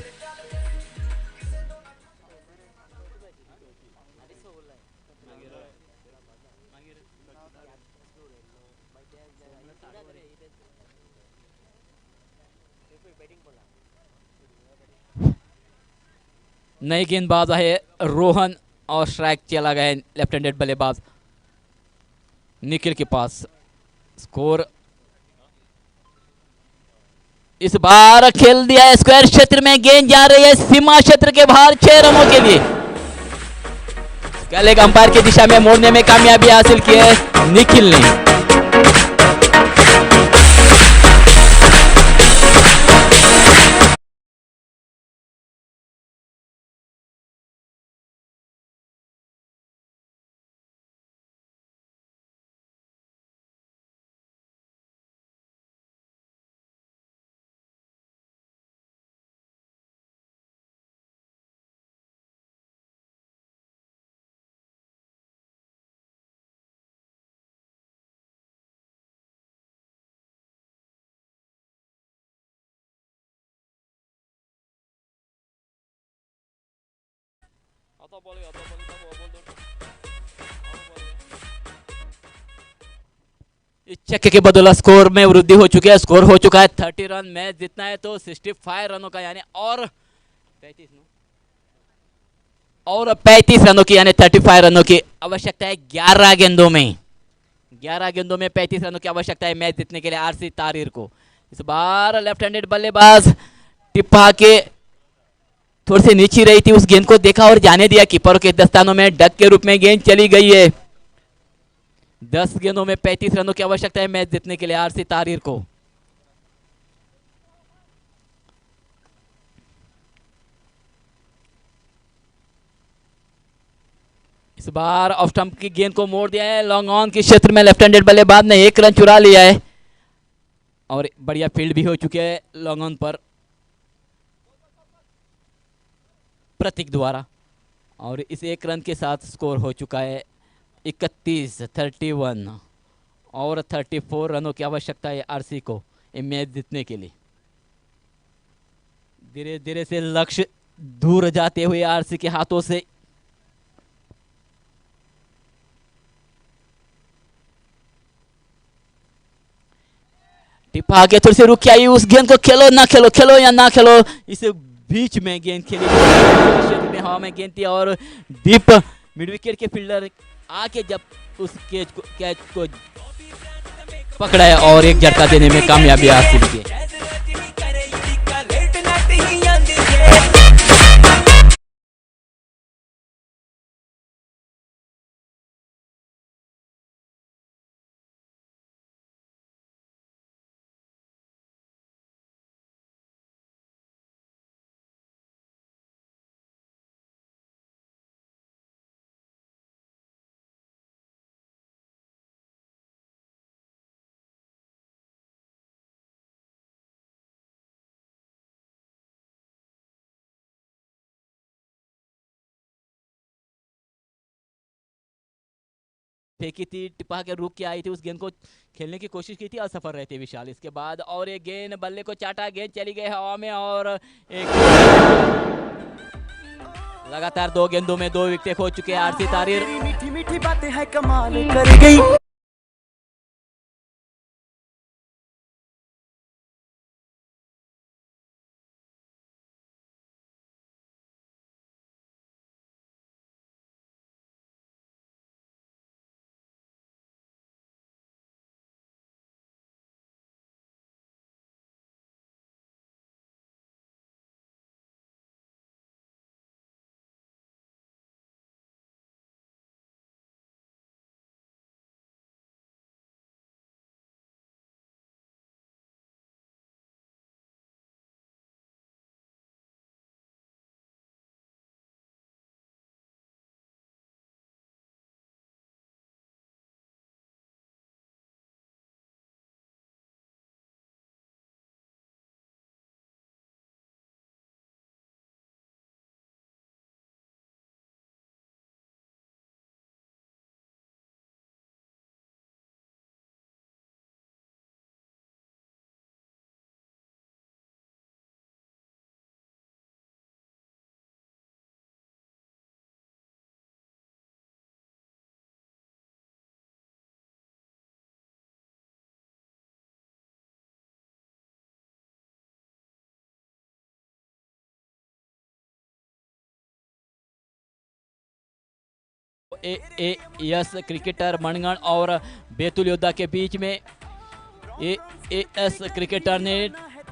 नई गेंदबाज है रोहन और स्ट्राइक चला गया है लेफ्ट हैंडेड बल्लेबाज निखिल के पास। स्कोर इस बार खेल दिया है स्क्वायर क्षेत्र में, गेंद जा रही है सीमा क्षेत्र के बाहर 6 रनों के लिए। कल एक अंपायर की दिशा में मोड़ने में कामयाबी हासिल की है निखिल ने। इस छक्के के बदौलत स्कोर में वृद्धि हो चुकी है। स्कोर हो चुका है 30 रन। मैच जितना है तो 65 रनों का यानी और 35 रनों की यानी 35 रनों की आवश्यकता है 11 गेंदों में। 11 गेंदों में 35 रनों की आवश्यकता है मैच जीतने के लिए आरसी तारीर को। इस बार लेफ्ट हैंडेड बल्लेबाज टिप्पा के थोड़ी सी नीचे रही थी, उस गेंद को देखा और जाने दिया। कीपरों के दस्तानों में डक के रूप में गेंद चली गई है। 10 गेंदों में 35 रनों की आवश्यकता है मैच जीतने के लिए आरसी तारीर को। इस बार ऑफ स्टंप की गेंद को मोड़ दिया है। लॉन्ग ऑन के क्षेत्र में लेफ्ट हैंडेड बल्लेबाज ने 1 रन चुरा लिया है और बढ़िया फील्ड भी हो चुके हैं लॉन्ग ऑन पर प्रतीक द्वारा। और इस 1 रन के साथ स्कोर हो चुका है 31, 31 और 34 रनों की आवश्यकता है आरसी को ये मैच जीतने के लिए। धीरे धीरे से लक्ष्य दूर जाते हुए आरसी के हाथों से। टिप्पा आगे थोड़ी सी रुक के आई, उस गेंद को खेलो ना खेलो, खेलो या ना खेलो, इस बीच में गेंद खेली क्षेत्र में हवा में गेंद थी और डीप मिड विकेट के फील्डर आके जब उस कैच को पकड़ा है और एक झटका देने में कामयाबी हासिल की। फेंकी थी, टिप्पा के रुक के आई थी, उस गेंद को खेलने की कोशिश की थी, असफल रहते विशाल। इसके बाद और एक गेंद बल्ले को चाटा, गेंद चली गई हवा में और एक लगातार 2 गेंदों में 2 विकेट हो चुके हैं आरसी तारीर। मीठी मीठी बातें हैं कमाल कर गई। यस क्रिकेटर मनगढ़ और बैतूल योद्धा के बीच में एस क्रिकेटर ने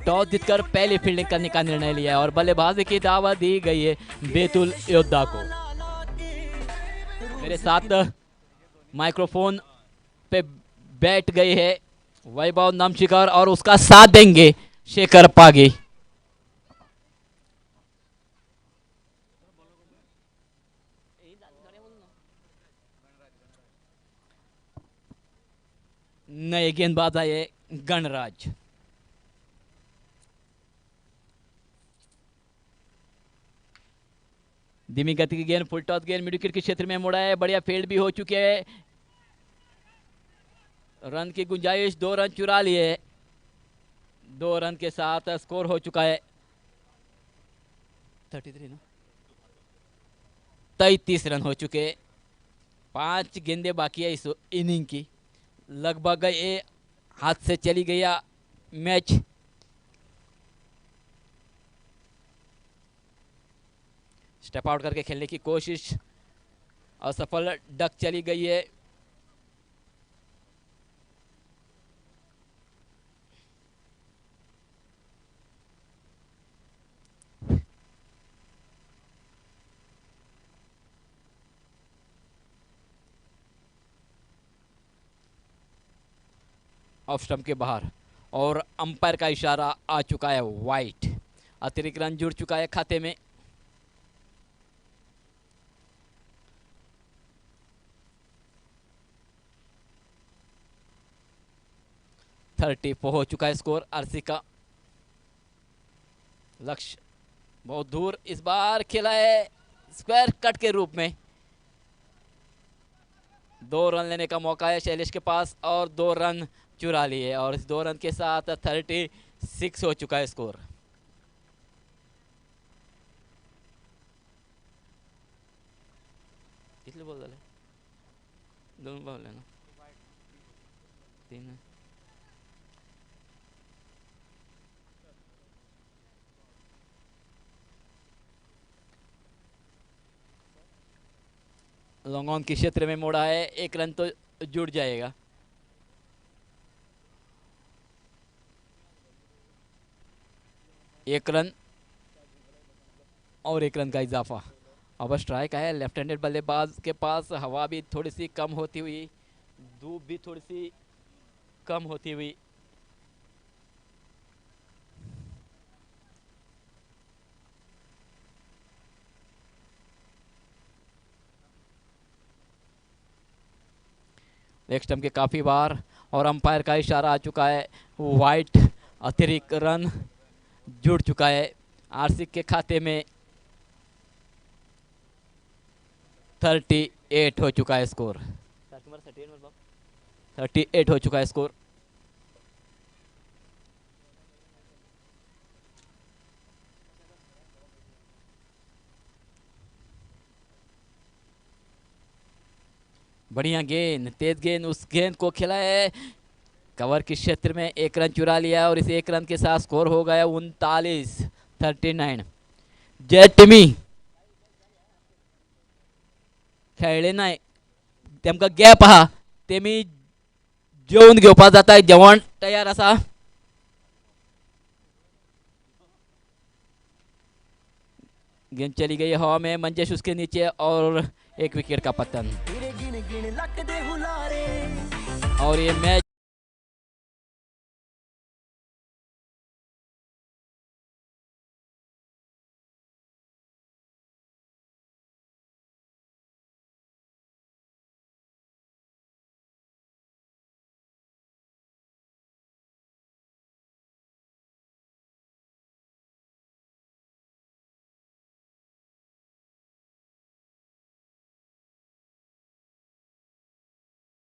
टॉस जीतकर पहले फील्डिंग करने का निर्णय लिया है और बल्लेबाजी की दावत दी गई है बैतूल योद्धा को। मेरे साथ माइक्रोफोन पे बैठ गए हैं वैभव नमशिकर और उसका साथ देंगे शेखर पागी। नए गेंदबाज आए गणराज। धीमी गति की गेंद, फुल टॉस गेंद मिड विकेट के क्षेत्र में मुड़ा है, बढ़िया फील्ड भी हो चुके हैं। रन की गुंजाइश, 2 रन चुरा लिए, 2 रन के साथ स्कोर हो चुका है 33 ना 33 रन हो चुके। 5 गेंदें बाकी है इस इनिंग की, लगभग ये हाथ से चली गया मैच। स्टेप आउट करके खेलने की कोशिश असफल, डक चली गई है। ऑफ स्टंप के बाहर और अंपायर का इशारा आ चुका है वाइट। अतिरिक्त रन जुड़ चुका है खाते में। थर्टी हो चुका है स्कोर आरसी का। लक्ष्य बहुत दूर इस बार खेला है स्क्वायर कट के रूप में। 2 रन लेने का मौका है शैलेश के पास और 2 रन चुरा लिए और इस 2 रन के साथ 36 हो चुका है स्कोर। कितने बॉल डाले? 2 बॉल लेना 3 लॉन्ग ऑन के क्षेत्र में मोड़ा है। 1 रन तो जुड़ जाएगा। एक रन और 1 रन का इजाफा। अब स्ट्राइक है लेफ्ट हैंडेड बल्लेबाज के पास। हवा भी थोड़ी सी कम होती हुई, धूप भी थोड़ी सी कम होती हुई। लेग स्टंप के काफी बार और अंपायर का इशारा आ चुका है वाइट। अतिरिक्त रन जुड़ चुका है आरसी के खाते में। 38 हो चुका है स्कोर। 38 हो चुका है स्कोर। बढ़िया गेंद, तेज गेंद, उस गेंद को खेला है कवर के क्षेत्र में। 1 रन चुरा लिया और इस 1 रन के साथ स्कोर हो गया 39। जय टिमी खेळले नाही तेमका गॅप आहा तेमी जेवून घेवपाक जाता। जेवण तयार असा। गेंद चली गई हवा में मंजेश उसके नीचे और 1 विकेट का पतन। तेरे गिन गिन लक दे हुलारे और ये मैच